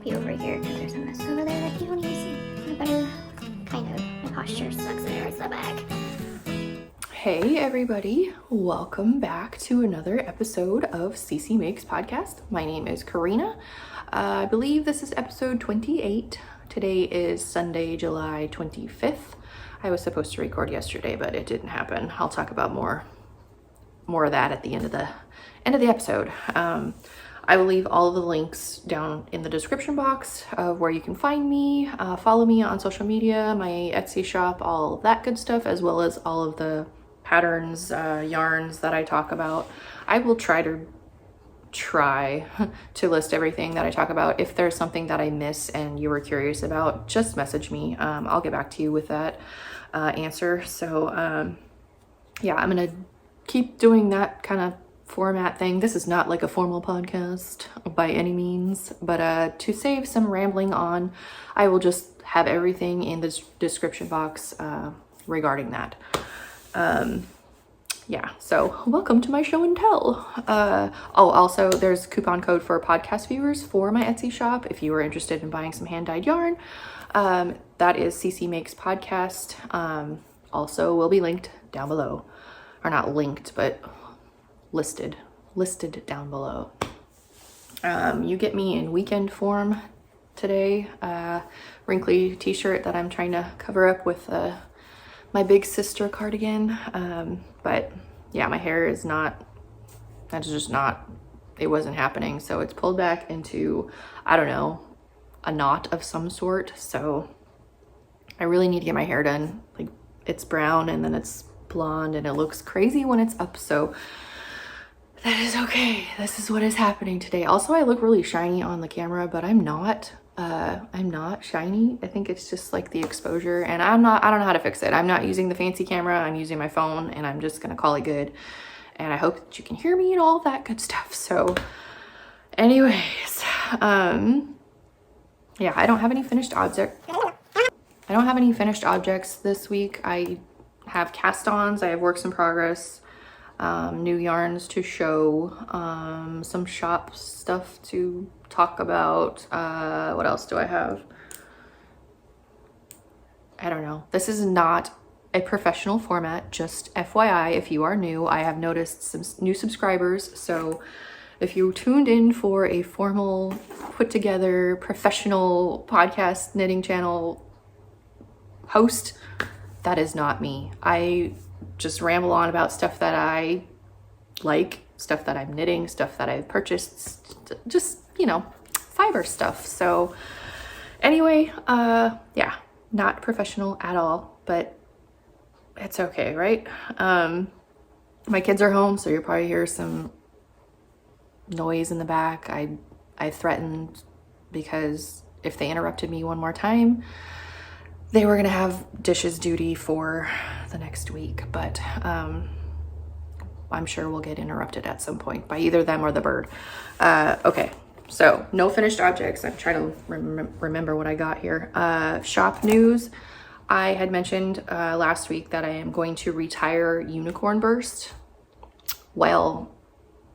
be over here because there's a mess over there that you don't even see. A better kind of, my posture sucks and it hurts the back. Hey everybody, welcome back to another episode of CC Makes Podcast. My name is Karina. I believe this is episode 28. Today is Sunday, July 25th. I was supposed to record yesterday, but it didn't happen. I'll talk about more of that at the end of the episode. I will leave all of the links down in the description box of where you can find me, follow me on social media, my Etsy shop, all of that good stuff, as well as all of the patterns, yarns that I talk about. I will try to list everything that I talk about. If there's something that I miss and you were curious about, just message me. I'll get back to you with that answer. So yeah, I'm gonna keep doing that kind of format thing. This is not like a formal podcast by any means, but to save some rambling on, I will just have everything in the description box regarding that. Yeah, so welcome to my show and tell. Also there's a coupon code for podcast viewers for my Etsy shop if you are interested in buying some hand-dyed yarn. That is CCMAKESPODCAST. Also will be linked down below, or not linked, but listed down below. You get me in weekend form today. Wrinkly t-shirt that I'm trying to cover up with my big sister cardigan. But yeah, my hair is not, it wasn't happening. So it's pulled back into, I don't know, a knot of some sort. So I really need to get my hair done. Like, it's brown and then it's blonde and it looks crazy when it's up. So that is okay. This is what is happening today. Also, I look really shiny on the camera, but I'm not shiny. I think it's just like the exposure, and I don't know how to fix it. I'm not using the fancy camera. I'm using my phone, and I'm just gonna call it good. And I hope that you can hear me and all that good stuff. So anyways, yeah, I don't have any finished objects this week. I have cast-ons, I have works in progress, new yarns to show, some shop stuff to talk about. What else do I have? I don't know. This is not a professional format, just FYI. If you are new, I have noticed some new subscribers. So if you tuned in for a formal, put together, professional podcast knitting channel host, that is not me. I just ramble on about stuff that I like, stuff that I'm knitting, stuff that I've purchased, just, you know, fiber stuff. So anyway, yeah, not professional at all, but it's okay, right? My kids are home, so you'll probably hear some noise in the back. I threatened, because if they interrupted me one more time, they were gonna have dishes duty for the next week, but I'm sure we'll get interrupted at some point by either them or the bird. Okay, so no finished objects. I'm trying to remember what I got here. Shop news. I had mentioned last week that I am going to retire Unicorn Burst. Well,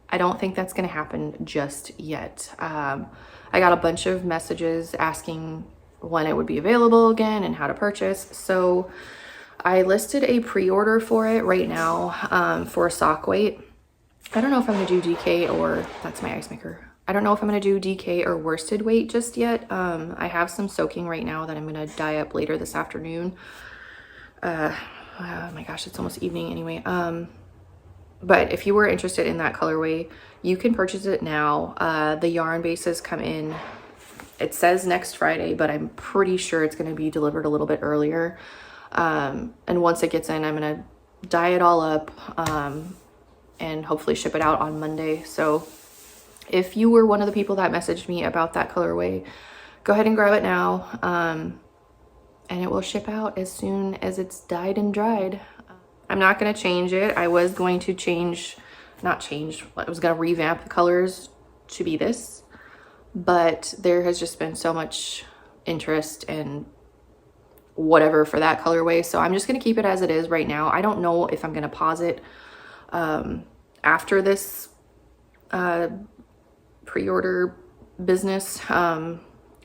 I don't think that's gonna happen just yet. I got a bunch of messages asking when it would be available again and how to purchase. So I listed a pre-order for it right now for sock weight. I don't know if I'm gonna do DK or, that's my ice maker. I don't know if I'm gonna do DK or worsted weight just yet. I have some soaking right now that I'm gonna dye up later this afternoon. Oh my gosh, it's almost evening anyway. But if you were interested in that colorway, you can purchase it now. The yarn bases come in, it says next Friday, but I'm pretty sure it's going to be delivered a little bit earlier. And once it gets in, I'm going to dye it all up and hopefully ship it out on Monday. So if you were one of the people that messaged me about that colorway, go ahead and grab it now. And it will ship out as soon as it's dyed and dried. I'm not going to change it. I was going to I was going to revamp the colors to be this. But there has just been so much interest and whatever for that colorway, so I'm just going to keep it as it is right now. I don't know if I'm going to pause it after this pre-order business.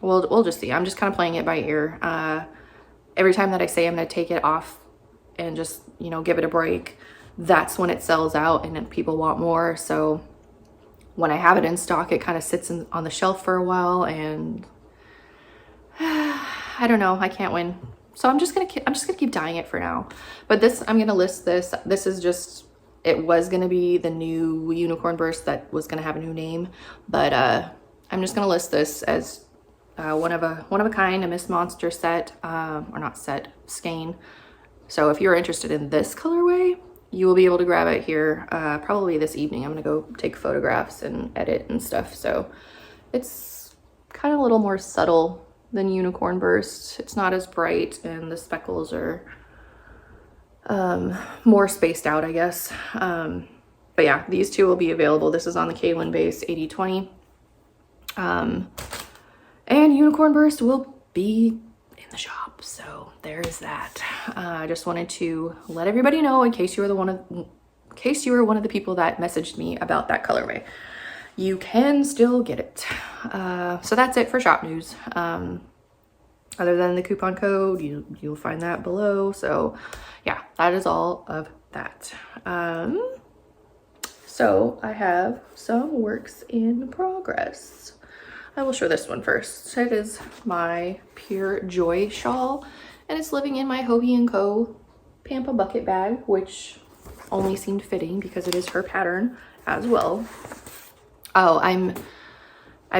we'll just see. I'm just kind of playing it by ear. Every time that I say I'm going to take it off and just, you know, give it a break, that's when it sells out and then people want more. So when I have it in stock, it kind of sits on the shelf for a while, and I don't know, I can't win. So I'm just gonna keep dyeing it for now. But this, I'm gonna list this. This is just, it was gonna be the new Unicorn Burst that was gonna have a new name, but I'm just gonna list this as one of a kind, a Miss Monster set, or not set, skein. So if you're interested in this colorway, you will be able to grab it here probably this evening. I'm gonna go take photographs and edit and stuff. So it's kind of a little more subtle than Unicorn Burst. It's not as bright, and the speckles are more spaced out, I guess. But yeah, these two will be available. This is on the Kaylin base 80/20. And Unicorn Burst will be in the shop. So there is that. I just wanted to let everybody know, in case you were one of the people that messaged me about that colorway, you can still get it. So that's it for shop news. Other than the coupon code, you'll find that below. So yeah, that is all of that. So I have some works in progress. I will show this one first. It is my Pure Joy shawl, and it's living in my Hobie & Co. Pampa bucket bag, which only seemed fitting because it is her pattern as well. Oh, I'm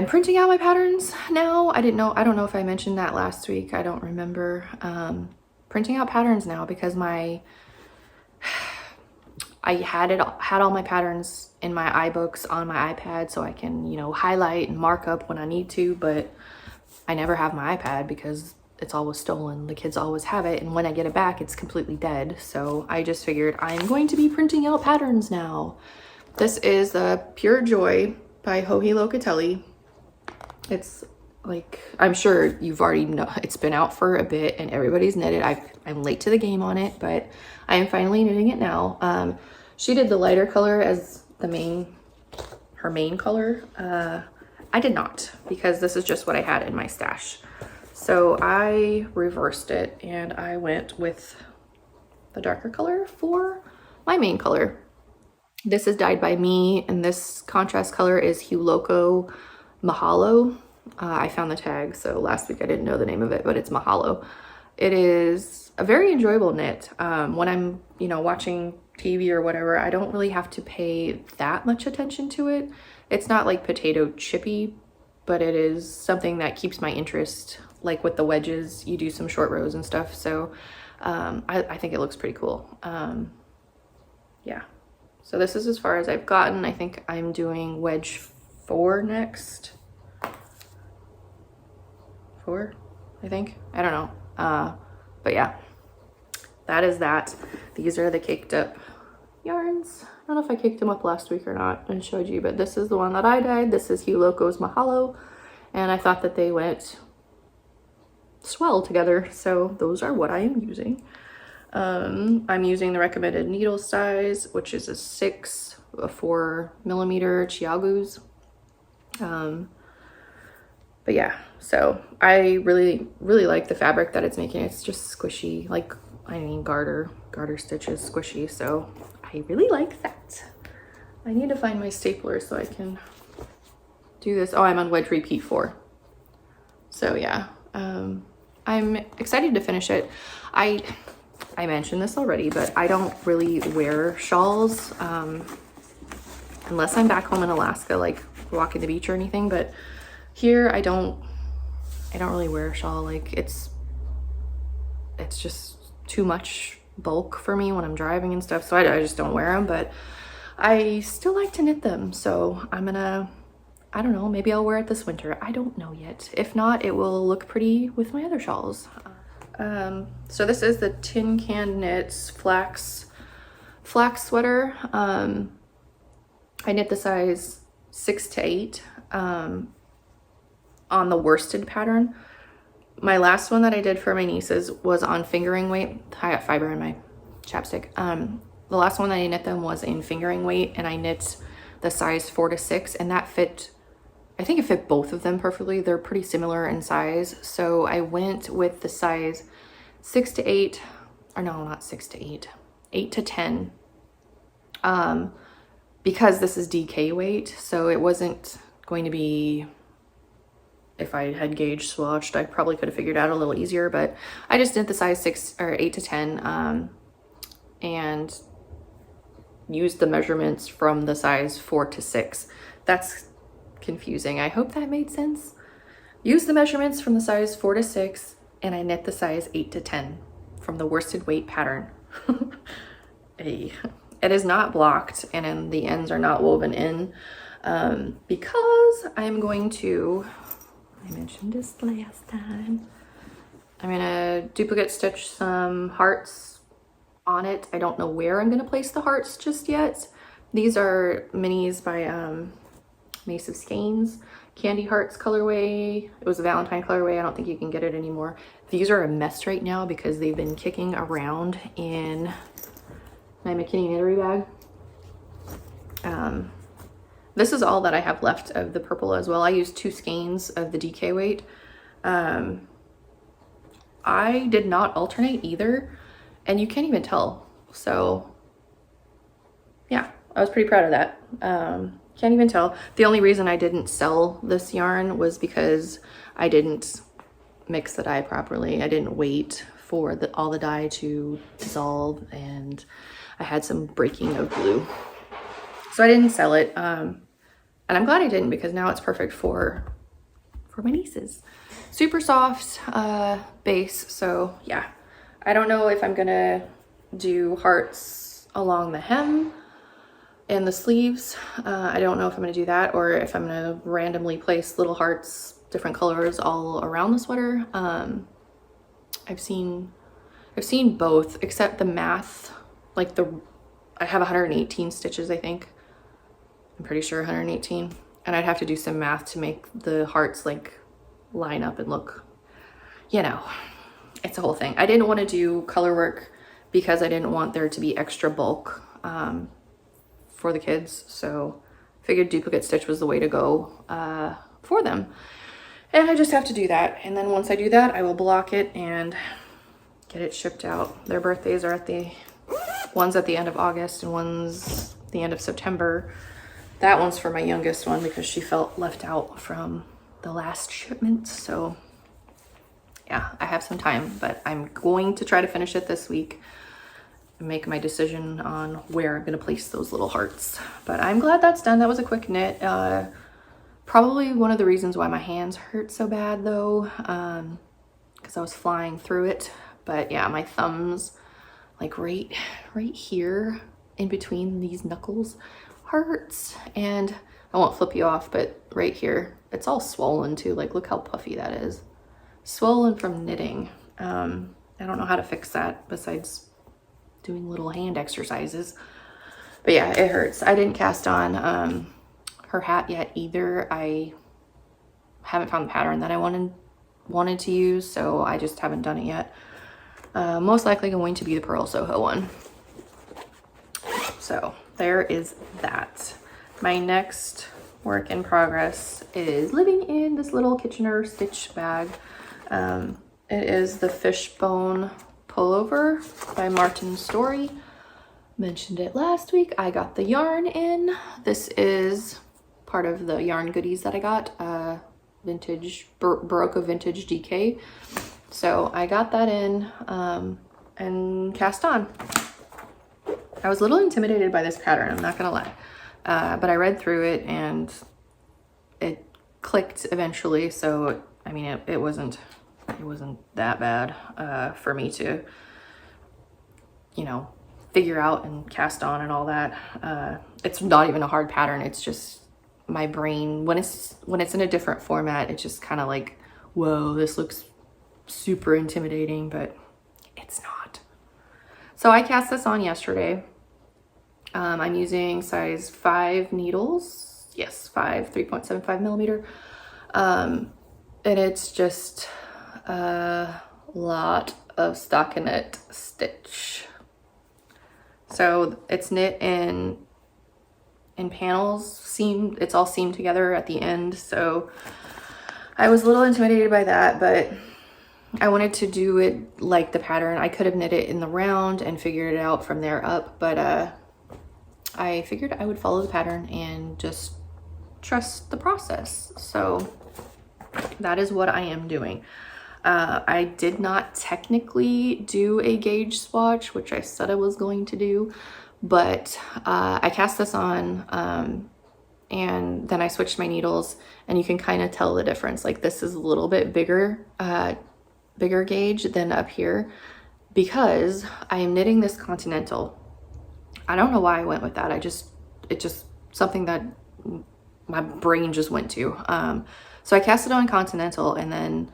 printing out my patterns now. I don't know if I mentioned that last week. I don't remember. Printing out patterns now because I had all my patterns in my iBooks on my iPad, so I can, you know, highlight and mark up when I need to, but I never have my iPad because it's always stolen. The kids always have it, and when I get it back, it's completely dead. So I just figured I'm going to be printing out patterns now. This is the Pure Joy by Joji Locatelli. It's like, I'm sure you've already know, it's been out for a bit and everybody's knitted. I'm late to the game on it, but I am finally knitting it now. She did the lighter color as her main color. I did not, because this is just what I had in my stash. So I reversed it and I went with the darker color for my main color. This is dyed by me, and this contrast color is Hue Loco Mahalo. I found the tag, so last week I didn't know the name of it, but it's Mahalo. It is a very enjoyable knit. When I'm, you know, watching TV or whatever, I don't really have to pay that much attention to it. It's not like potato chippy, but it is something that keeps my interest. Like with the wedges, you do some short rows and stuff. So I think it looks pretty cool. Yeah. So this is as far as I've gotten. I think I'm doing wedge 4 next. 4, I think. I don't know. But yeah, that is that. These are the caked up yarns. I don't know if I caked them up last week or not and showed you, but this is the one that I dyed. This is Hue Loco's Mahalo, and I thought that they went swell together, so those are what I am using. I'm using the recommended needle size, which is a 4 millimeter Chiagu's. But yeah, so I really like the fabric that it's making. It's just squishy, like, I mean, garter stitch is squishy, so I really like that. I need to find my stapler so I can do this. Oh, I'm on wedge repeat 4. So yeah, I'm excited to finish it. I mentioned this already, but I don't really wear shawls unless I'm back home in Alaska, like walking the beach or anything. But here I don't really wear a shawl. Like it's just too much bulk for me when I'm driving and stuff, so I just don't wear them. But I still like to knit them, so I'm gonna, I don't know, maybe I'll wear it this winter. I don't know yet. If not, it will look pretty with my other shawls. So this is the Tin Can Knits Flax sweater. I knit the size 6 to 8 on the worsted pattern. My last one that I did for my nieces was on fingering weight. I got fiber in my chapstick. The last one that I knit them was in fingering weight, and I knit the size 4 to 6, and that fit I think it fit both of them perfectly. They're pretty similar in size. So I went with the size 6 to 8, or no, not 6 to 8, 8 to 10. Because this is DK weight, so it wasn't going to be, if I had gauge swatched, I probably could have figured out a little easier, but I just did the size 6 or 8 to 10, and used the measurements from the size 4 to 6. That's confusing. I hope that made sense. Use the measurements from the size 4 to 6, and I knit the size 8 to 10 from the worsted weight pattern. Hey. It is not blocked, and then the ends are not woven in, because I'm going to, I mentioned this last time, I'm gonna duplicate stitch some hearts on it. I don't know where I'm gonna place the hearts just yet. These are minis by Mace of Skeins, Candy Hearts colorway. It was a Valentine colorway. I don't think you can get it anymore. These are a mess right now because they've been kicking around in my McKinney Knittery bag. This is all that I have left of the purple as well. I used 2 skeins of the DK weight. I did not alternate either, and you can't even tell. So yeah, I was pretty proud of that. Can't even tell. The only reason I didn't sell this yarn was because I didn't mix the dye properly. I didn't wait for all the dye to dissolve, and I had some breaking of glue. So I didn't sell it. And I'm glad I didn't, because now it's perfect for my nieces. Super soft base. So yeah, I don't know if I'm gonna do hearts along the hem and the sleeves. I don't know if I'm gonna do that, or if I'm gonna randomly place little hearts, different colors all around the sweater. I've seen both, except the math, like I have 118 stitches, I think. I'm pretty sure 118. And I'd have to do some math to make the hearts like line up and look, you know, it's a whole thing. I didn't want to do color work because I didn't want there to be extra bulk for the kids. So I figured duplicate stitch was the way to go for them. And I just have to do that. And then once I do that, I will block it and get it shipped out. Their birthdays are one's at the end of August and one's the end of September. That one's for my youngest one because she felt left out from the last shipment. So yeah, I have some time, but I'm going to try to finish it this week and make my decision on where I'm gonna place those little hearts. But I'm glad that's done. That was a quick knit. Probably one of the reasons why my hands hurt so bad though, because I was flying through it. But yeah, my thumbs, like right here in between these knuckles, hurts. And I won't flip you off, but right here, it's all swollen too. Like, look how puffy that is. Swollen from knitting. I don't know how to fix that besides doing little hand exercises. But yeah, it hurts. I didn't cast on her hat yet either. I haven't found the pattern that I wanted to use, so I just haven't done it yet. Most likely going to be the Pearl Soho one. So there is that. My next work in progress is living in this little Kitchener stitch bag. It is the Fishbone Pullover by Martin Storey. Mentioned it last week. I got the yarn in. This is part of the yarn goodies that I got. Berroco Vintage DK. So I got that in and cast on. I was a little intimidated by this pattern, I'm not gonna lie. But I read through it and it clicked eventually. So, I mean, it wasn't that bad for me to, you know, figure out and cast on and all that. It's not even a hard pattern. It's just my brain, when it's in a different format, it's just kind of like, whoa, this looks super intimidating, but it's not. So I cast this on yesterday. I'm using size 5 needles. Yes, 5, 3.75 millimeter. And it's just a lot of stockinette stitch. So it's knit in in panels, it's all seamed together at the end. So I was a little intimidated by that, but I wanted to do it like the pattern. I could have knit it in the round and figured it out from there up, but I figured I would follow the pattern and just trust the process. So that is what I am doing. I did not technically do a gauge swatch, which I said I was going to do, but I cast this on and then I switched my needles, and you can kind of tell the difference. Like, this is a little bit bigger gauge than up here because I am knitting this Continental. I don't know why I went with that. It's just something that my brain just went to. So I cast it on Continental, and then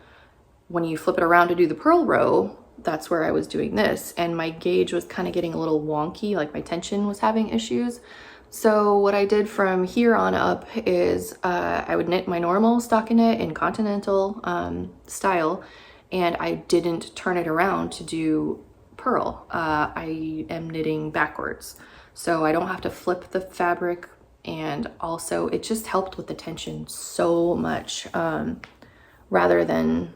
when you flip it around to do the purl row, that's where I was doing this, and my gauge was kind of getting a little wonky, like my tension was having issues. So what I did from here on up is I would knit my normal stockinette in Continental style, and I didn't turn it around to do purl. I am knitting backwards, so I don't have to flip the fabric, and also it just helped with the tension so much, rather than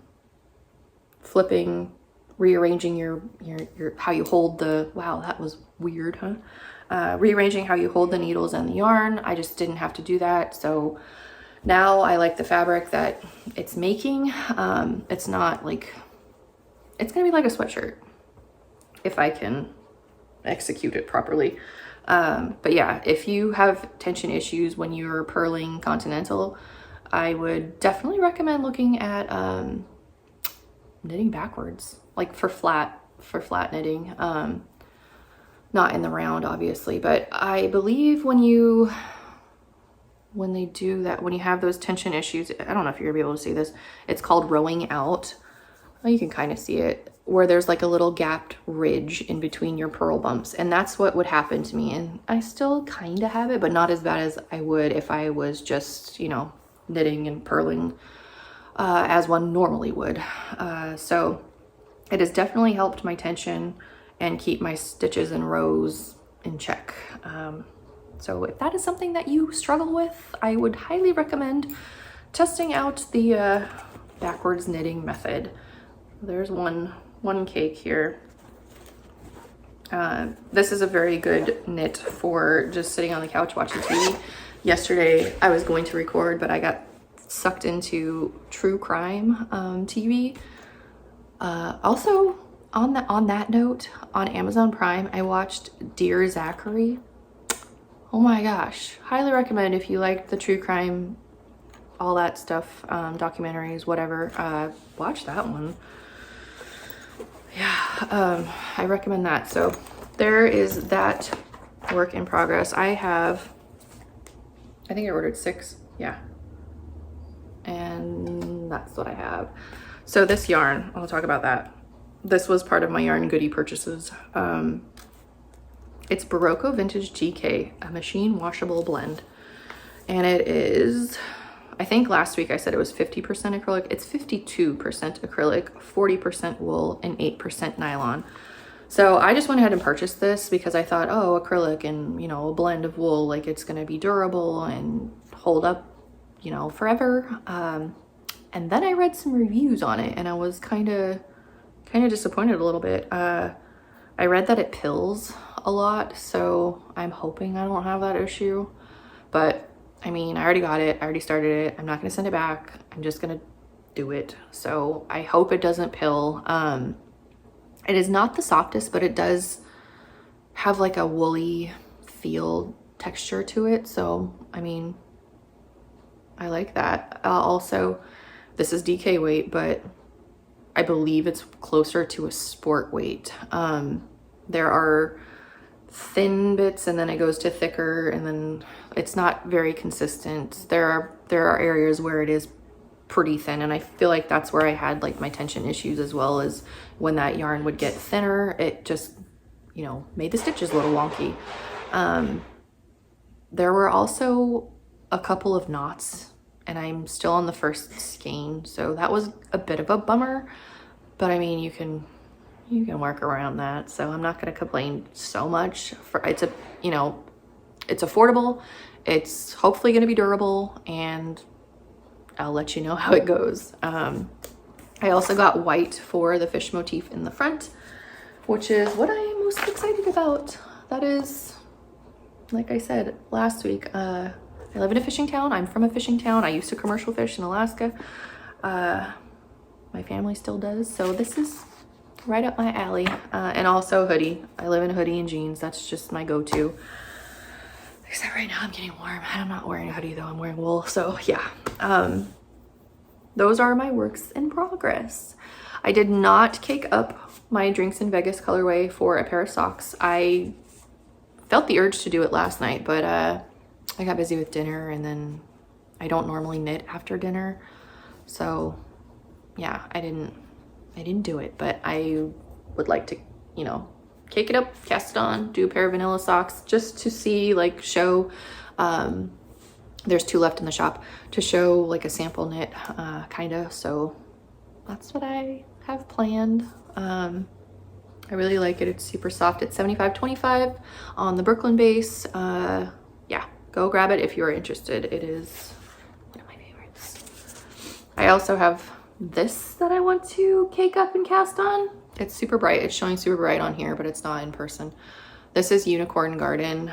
flipping, rearranging your how you hold the, wow, that was weird, huh? Rearranging how you hold the needles and the yarn. I just didn't have to do that. So now I like the fabric that it's making. It's not like, it's gonna be like a sweatshirt if I can execute it properly. But yeah, if you have tension issues when you're purling Continental, I would definitely recommend looking at knitting backwards, like for flat knitting. Not in the round, obviously, but I believe when they do that, when you have those tension issues, I don't know if you're gonna be able to see this, it's called rowing out. Well, you can kind of see it, where there's like a little gapped ridge in between your purl bumps, and that's what would happen to me. And I still kind of have it, but not as bad as I would if I was just, you know, knitting and purling as one normally would. So it has definitely helped my tension and keep my stitches and rows in check. So if that is something that you struggle with, I would highly recommend testing out the backwards knitting method. There's one cake here. This is a very good knit for just sitting on the couch watching TV. Yesterday I was going to record, but I got sucked into true crime TV. Also, on that note, on Amazon Prime, I watched Dear Zachary. Oh my gosh, highly recommend if you like the true crime, all that stuff, documentaries, whatever, watch that one. Yeah, I recommend that. So there is that work in progress. I think I ordered 6, yeah. And that's what I have. So this yarn, I'll talk about that. This was part of my yarn goodie purchases. It's Berroco Vintage DK, a machine washable blend. And it is, I think last week I said it was 50% acrylic. It's 52% acrylic, 40% wool, and 8% nylon. So I just went ahead and purchased this because I thought, oh, acrylic and, you know, a blend of wool, like it's gonna be durable and hold up, you know, forever. And then I read some reviews on it, and I was kind of disappointed a little bit. I read that it pills a lot, so I'm hoping I don't have that issue. But I mean, I already got it, I already started it. I'm not gonna send it back. I'm just gonna do it. So I hope it doesn't pill. It is not the softest, but it does have like a woolly feel texture to it. So, I mean, I like that. Also, this is DK weight, but I believe it's closer to a sport weight. There are thin bits, and then it goes to thicker, and then it's not very consistent. There are areas where it is pretty thin, and I feel like that's where I had like my tension issues, as well as when that yarn would get thinner, it just, you know, made the stitches a little wonky. There were also a couple of knots, and I'm still on the first skein, so that was a bit of a bummer, but I mean, you can work around that, so I'm not going to complain so much. It's affordable, It's hopefully going to be durable, and I'll let you know how it goes. I also got white for the fish motif in the front, which is what I am most excited about. That is, like I said last week, I live in a fishing town. I'm from a fishing town. I used to commercial fish in Alaska. My family still does, so this is right up my alley. And also hoodie. I live in a hoodie and jeans. That's just my go-to. Except right now I'm getting warm. I'm not wearing a hoodie though, I'm wearing wool. So yeah, those are my works in progress. I did not cake up my Drinks in Vegas colorway for a pair of socks. I felt the urge to do it last night, but I got busy with dinner, and then I don't normally knit after dinner. So yeah, I didn't do it, but I would like to, you know, cake it up, cast it on, do a pair of vanilla socks just to see, like, show, there's 2 left in the shop, to show like a sample knit, kind of. So that's what I have planned. I really like it. It's super soft. It's 75/25 on the Brooklyn base. Yeah, go grab it if you're interested. It is one of my favorites. I also have this that I want to cake up and cast on. It's super bright. It's showing super bright on here, but it's not in person. This is Unicorn Garden.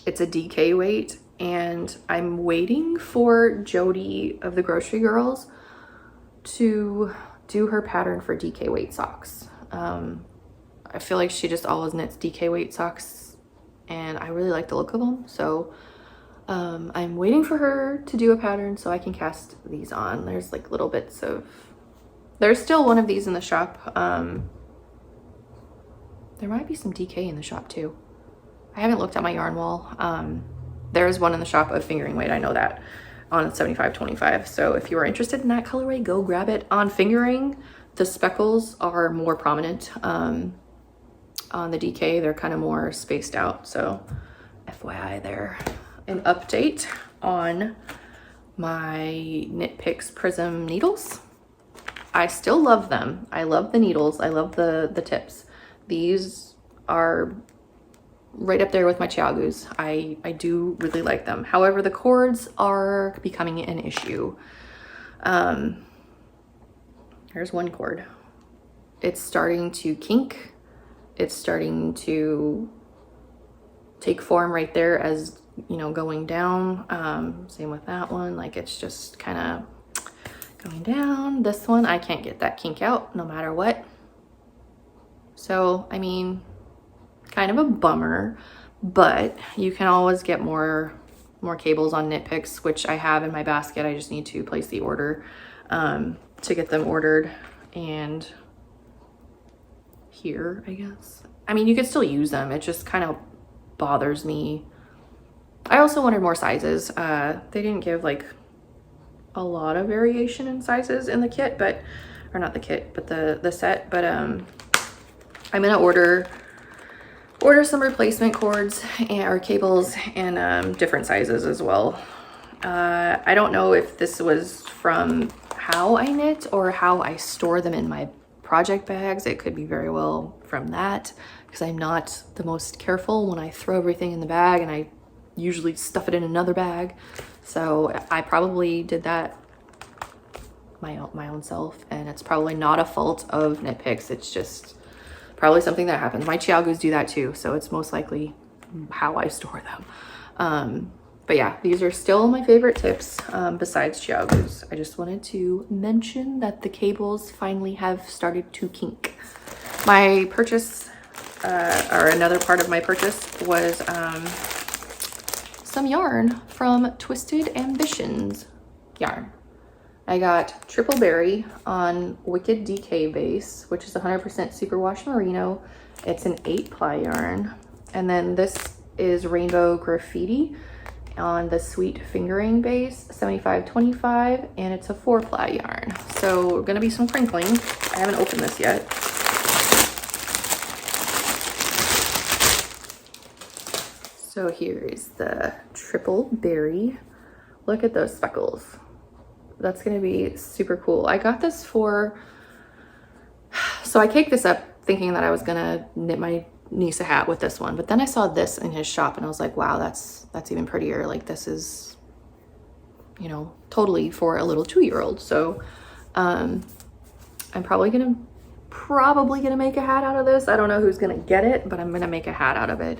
It's a DK weight, and I'm waiting for Joji of the Grocery Girls to do her pattern for DK weight socks. I feel like she just always knits DK weight socks, and I really like the look of them. So I'm waiting for her to do a pattern so I can cast these on. There's like little bits of, there's still one of these in the shop. There might be some DK in the shop too. I haven't looked at my yarn wall. There is one in the shop of fingering weight, I know that, on 75/25. So if you are interested in that colorway, go grab it. On fingering, the speckles are more prominent. On the DK, they're kind of more spaced out. So FYI there. An update on my Knit Picks Prism needles. I still love them. I love the needles. I love the tips. These are right up there with my Chiagus. I do really like them. However, the cords are becoming an issue. Here's one cord. It's starting to kink. It's starting to take form right there as, you know, going down. Same with that one. Like, it's just kind of going down. This one, I can't get that kink out no matter what. So, I mean, kind of a bummer, but you can always get more cables on Knit Picks, which I have in my basket. I just need to place the order to get them ordered. And here, I guess. I mean, you could still use them. It just kind of bothers me. I also wanted more sizes. They didn't give like a lot of variation in sizes in the kit, but, or not the kit, but the set. But I'm gonna order some replacement cords or cables and different sizes as well. I don't know if this was from how I knit or how I store them in my project bags. It could be very well from that, because I'm not the most careful when I throw everything in the bag, and I usually stuff it in another bag. So I probably did that my own self, and it's probably not a fault of Knit Picks. It's just probably something that happens. My Chiagus do that too, so it's most likely how I store them. But yeah, these are still my favorite tips besides Chiagus. I just wanted to mention that the cables finally have started to kink. My purchase, or another part of my purchase, was some yarn from Twisted Ambitions yarn. I got Triple Berry on Wicked DK base, which is 100% superwash merino. It's an 8-ply yarn. And then this is Rainbow Graffiti on the Sweet Fingering base, 75/25, and it's a 4-ply yarn. So gonna be some crinkling. I haven't opened this yet. So here is the Triple Berry. Look at those speckles. That's gonna be super cool. I got this for, so I caked this up thinking that I was gonna knit my Nisa hat with this one. But then I saw this in his shop and I was like, wow, that's even prettier. Like this is, you know, totally for a little 2-year-old. So I'm probably gonna make a hat out of this. I don't know who's gonna get it, but I'm gonna make a hat out of it.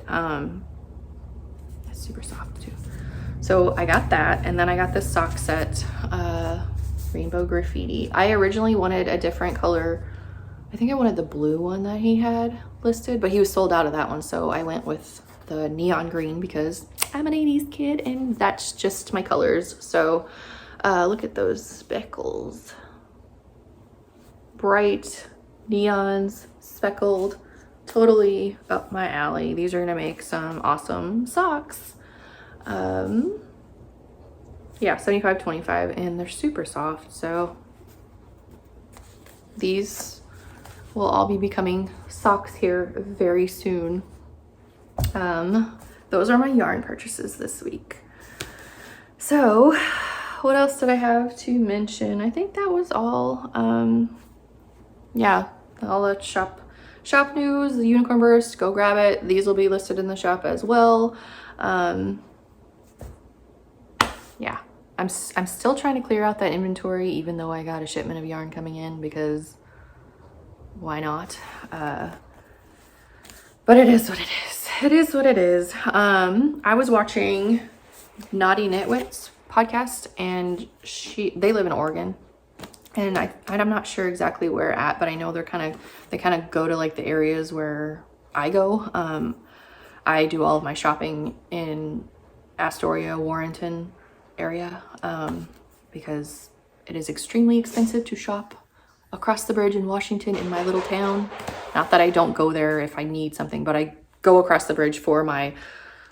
It's super soft too. So I got that, and then I got this sock set, Rainbow Graffiti. I originally wanted a different color. I think I wanted the blue one that he had listed, but he was sold out of that one. So I went with the neon green because I'm an 80s kid and that's just my colors. So look at those speckles. Bright neons, speckled, totally up my alley. These are gonna make some awesome socks. Yeah, 75/25, and they're super soft. So these will all be becoming socks here very soon. Those are my yarn purchases this week. So what else did I have to mention? I think that was all. Yeah, all the shop news, the unicorn burst, go grab it. These will be listed in the shop as well. Yeah, I'm still trying to clear out that inventory, even though I got a shipment of yarn coming in, because why not? But it is what it is. It is what it is. I was watching Knotty Knitwits podcast, and they live in Oregon, and I'm not sure exactly where at, but I know they kind of go to like the areas where I go. I do all of my shopping in Astoria, Warrenton area, because it is extremely expensive to shop across the bridge in Washington in my little town. Not that I don't go there if I need something, but I go across the bridge for my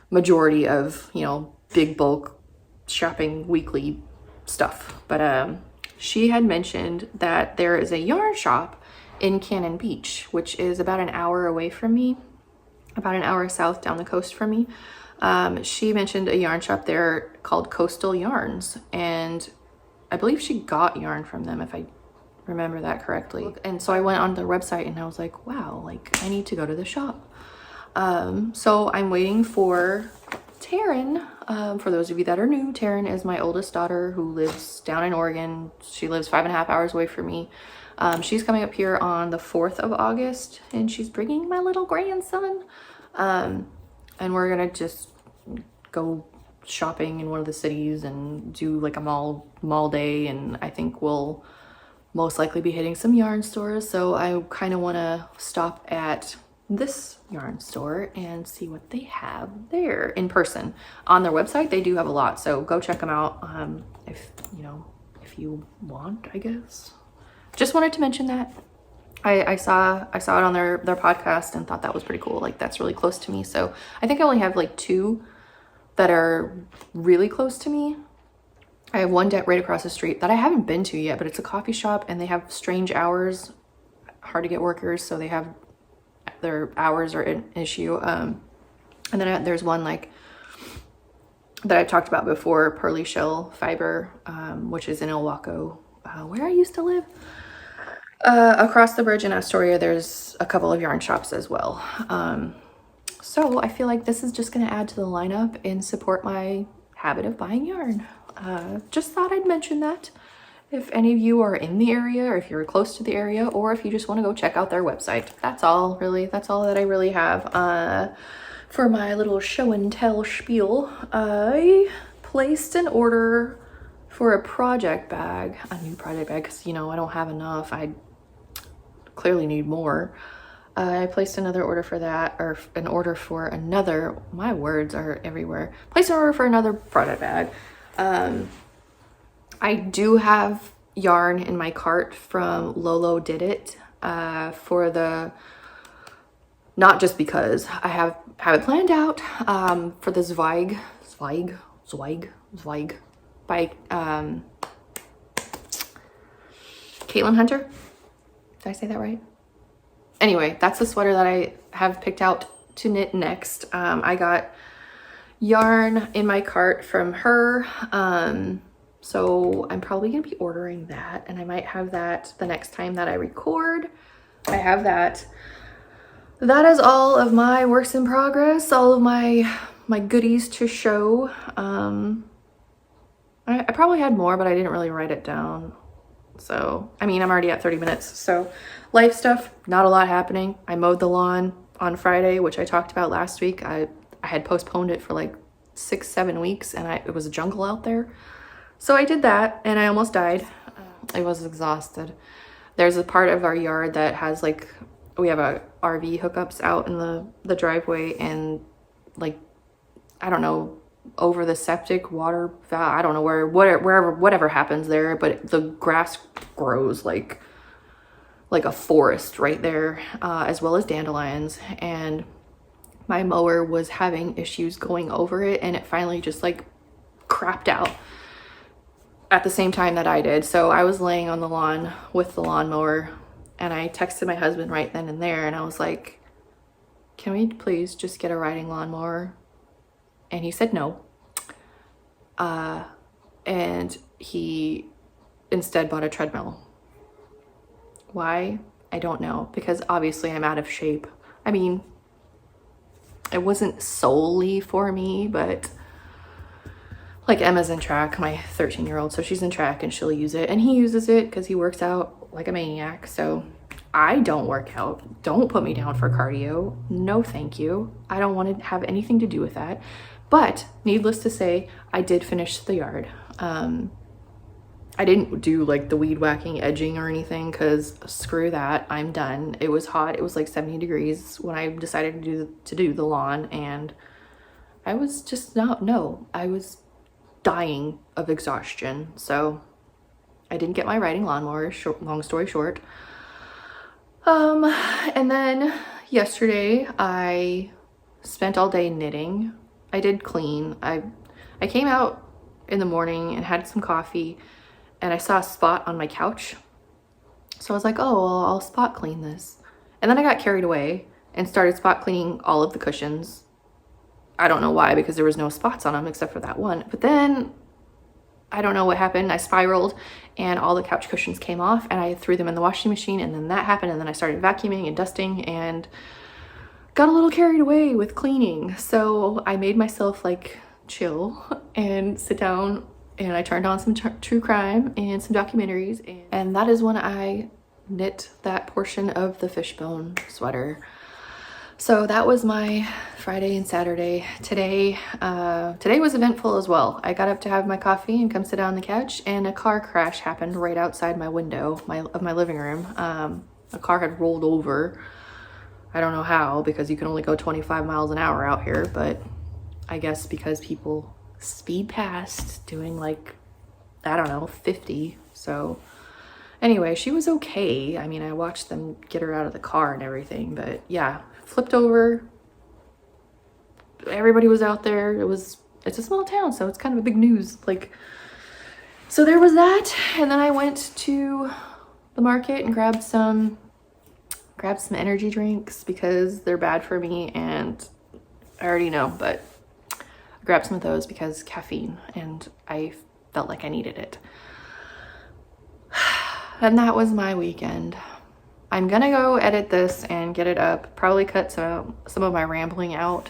majority of, you know, big bulk shopping weekly stuff. But she had mentioned that there is a yarn shop in Cannon Beach, which is about an hour away from me, about an hour south down the coast from me. She mentioned a yarn shop there called Coastal Yarns, and I believe she got yarn from them, if I remember that correctly. And so I went on their website and I was like, wow, like I need to go to the shop. So I'm waiting for Taryn. For those of you that are new, Taryn is my oldest daughter who lives down in Oregon. She lives 5.5 hours away from me. She's coming up here on the 4th of August, and she's bringing my little grandson. And we're gonna just go shopping in one of the cities and do like a mall day, and I think we'll most likely be hitting some yarn stores. So I kind of want to stop at this yarn store and see what they have there in person. On their website they do have a lot, so go check them out if you want, I guess. Just wanted to mention that. I saw it on their podcast and thought that was pretty cool. Like that's really close to me. So I think I only have like 2 that are really close to me. I have one right across the street that I haven't been to yet, but it's a coffee shop and they have strange hours, hard to get workers, so they have their hours are an issue. And then there's one like that I talked about before, Pearly Shell Fiber, which is in Ilwaco, where I used to live. Across the bridge in Astoria, there's a couple of yarn shops as well. So I feel like this is just going to add to the lineup and support my habit of buying yarn. Just thought I'd mention that. If any of you are in the area, or if you're close to the area, or if you just want to go check out their website. That's all that I really have for my little show and tell spiel. I placed an order for a project bag, a new project bag, because, you know, I don't have enough. I clearly need more. I placed another order for that, or an order for another, my words are everywhere. Placed an order for another project bag. I do have yarn in my cart from Lolo Did It, for the, not just because I have it planned out, for the Zweig by Caitlin Hunter. Did I say that right? Anyway, that's the sweater that I have picked out to knit next. I got yarn in my cart from her. So I'm probably going to be ordering that, and I might have that the next time that I record. I have that. that is all of my works in progress, all of my goodies to show. I probably had more, but I didn't really write it down. So, I mean, I'm already at 30 minutes. So, life stuff, not a lot happening. I mowed the lawn on Friday, which I talked about last week. I had postponed it for like 6-7 weeks, and it was a jungle out there. So I did that, and I almost died. I was exhausted. There's a part of our yard that has like, we have a RV hookups out in the driveway, and like, I don't know, over the septic water valve, I don't know whatever happens there, but the grass grows like a forest right there, as well as dandelions. And my mower was having issues going over it, and it finally just like crapped out at the same time that I did. So I was laying on the lawn with the lawnmower, and I texted my husband right then and there, and I was like, can we please just get a riding lawnmower? And he said no. And he instead bought a treadmill. Why? I don't know, because obviously I'm out of shape. I mean, it wasn't solely for me, but like Emma's in track, my 13-year-old, so she's in track and she'll use it, and he uses it because he works out like a maniac. So I don't work out. Don't put me down for cardio. No, thank you. I don't want to have anything to do with that. But needless to say, I did finish the yard. I didn't do like the weed whacking, edging or anything, because screw that, I'm done. It was hot. It was like 70 degrees when I decided to do the lawn, and I was just I was dying of exhaustion. So I didn't get my riding lawnmower, long story short. And then yesterday I spent all day knitting. I did clean. I came out in the morning and had some coffee, and I saw a spot on my couch. So I was like, oh, well, I'll spot clean this. And then I got carried away and started spot cleaning all of the cushions. I don't know why, because there was no spots on them except for that one. But then I don't know what happened. I spiraled and all the couch cushions came off, and I threw them in the washing machine, and then that happened, and then I started vacuuming and dusting and got a little carried away with cleaning. So I made myself like chill and sit down, and I turned on some true crime and some documentaries, and that is when I knit that portion of the Fishbone sweater. So that was my Friday and Saturday. Today was eventful as well. I got up to have my coffee and come sit down on the couch, and a car crash happened right outside my window of my living room. A car had rolled over. I don't know how, because you can only go 25 miles an hour out here, but I guess because people speed past doing like, I don't know, 50. So anyway, she was okay. I mean, I watched them get her out of the car and everything, but yeah, flipped over. Everybody was out there. It's a small town, so it's kind of a big news. Like, so there was that. And then I went to the market and grabbed some energy drinks because they're bad for me, and I already know, but I grabbed some of those because caffeine, and I felt like I needed it. And that was my weekend. I'm gonna go edit this and get it up, probably cut some of my rambling out,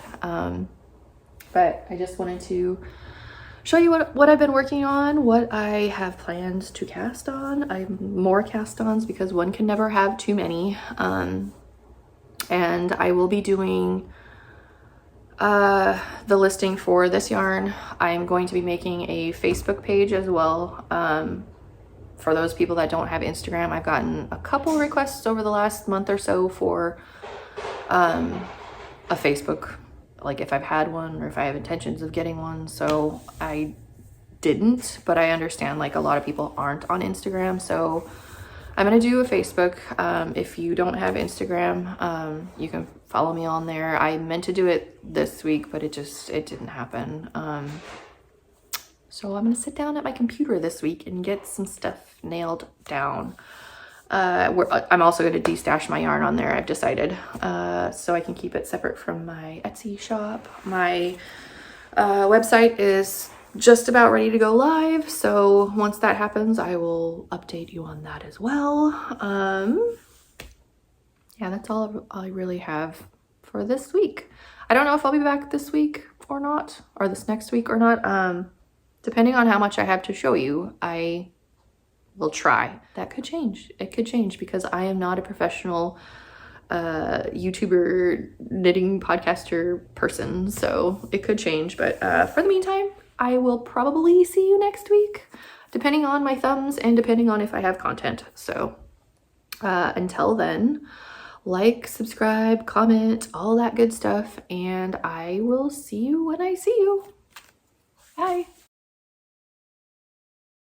but I just wanted to show you what I've been working on, what I have planned to cast on. I have more cast-ons because one can never have too many. And I will be doing the listing for this yarn. I am going to be making a Facebook page as well. For those people that don't have Instagram, I've gotten a couple requests over the last month or so for a Facebook, like if I've had one or if I have intentions of getting one. So I didn't, but I understand like a lot of people aren't on Instagram, so I'm gonna do a Facebook. If you don't have Instagram, you can follow me on there. I meant to do it this week, but it didn't happen. So I'm gonna sit down at my computer this week and get some stuff nailed down. I'm also going to destash my yarn on there, I've decided, so I can keep it separate from my Etsy shop. My website is just about ready to go live, so once that happens, I will update you on that as well. yeah, that's all I really have for this week. I don't know if I'll be back this week or not, or this next week or not. Depending on how much I have to show you, I will try. That could change. It could change because I am not a professional YouTuber, knitting podcaster person, so it could change. But for the meantime, I will probably see you next week, depending on my thumbs and depending on if I have content. So until then, like, subscribe, comment, all that good stuff, and I will see you when I see you. Bye.